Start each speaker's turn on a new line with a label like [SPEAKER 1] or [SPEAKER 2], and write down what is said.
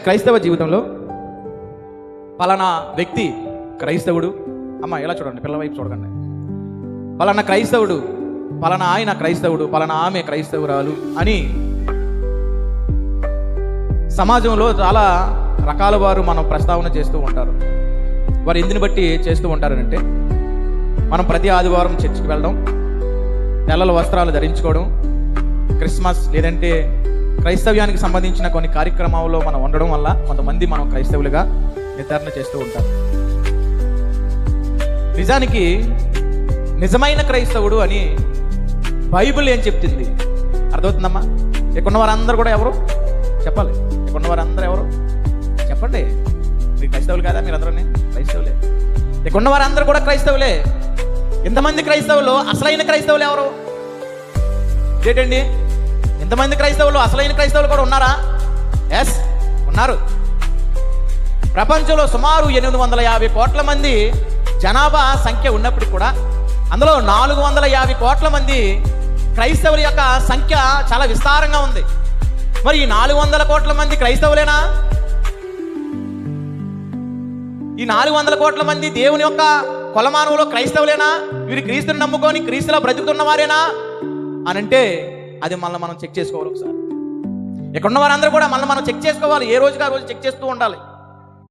[SPEAKER 1] క్రైస్తవ జీవితంలో పలానా వ్యక్తి క్రైస్తవుడు, అమ్మ ఎలా చూడండి, పిల్లల వైపు చూడకండి, పలానా క్రైస్తవుడు, పలానా ఆయన క్రైస్తవుడు, పలానా ఆమె క్రైస్తవురాలు అని సమాజంలో చాలా రకాల వారు మనం ప్రస్తావన చేస్తూ ఉంటారు. వారు ఎందుని బట్టి చేస్తూ ఉంటారనంటే, మనం ప్రతి ఆదివారం చర్చికి వెళ్ళడం, తెల్లల వస్త్రాలు ధరించుకోవడం, క్రిస్మస్ లేదంటే క్రైస్తవ్యానికి సంబంధించిన కొన్ని కార్యక్రమాల్లో మనం ఉండడం వల్ల కొంతమంది మనం క్రైస్తవులుగా నిర్ధారణ చేస్తూ ఉంటారు. నిజానికి నిజమైన క్రైస్తవుడు అని బైబిల్ ఏం చెప్తుంది అర్థమవుతుందమ్మా? ఇక్కడ వారందరూ కూడా ఎవరు చెప్పాలి? ఇక్కడ వారందరూ ఎవరు చెప్పండి. మీరు క్రైస్తవులు కాదా? మీరు అందరూ క్రైస్తవులే. ఇక్కడ వారందరూ కూడా క్రైస్తవులే. ఎంతమంది క్రైస్తవులు అసలైన క్రైస్తవులు ఎవరు? ఏంటండి, ఎంతమంది క్రైస్తవులు అసలైన క్రైస్తవులు కూడా ఉన్నారా? ఎస్, ఉన్నారు. ప్రపంచంలో సుమారు 850 కోట్ల మంది జనాభా సంఖ్య ఉన్నప్పటికీ కూడా అందులో 450 కోట్ల మంది క్రైస్తవుల యొక్క సంఖ్య చాలా విస్తారంగా ఉంది. మరి ఈ 400 కోట్ల మంది క్రైస్తవులేనా? ఈ 400 కోట్ల మంది దేవుని యొక్క కొలమానంలో క్రైస్తవులేనా? వీరు క్రీస్తుని నమ్ముకొని క్రీస్తులో బ్రతుకుతున్న వారేనా అని అంటే అది మనం చెక్ చేసుకోవాలి ఒకసారి. ఇక్కడ ఉన్న వారందరూ కూడా మనం చెక్ చేసుకోవాలి. ఏ రోజుకి ఆ రోజు చెక్ చేస్తూ ఉండాలి.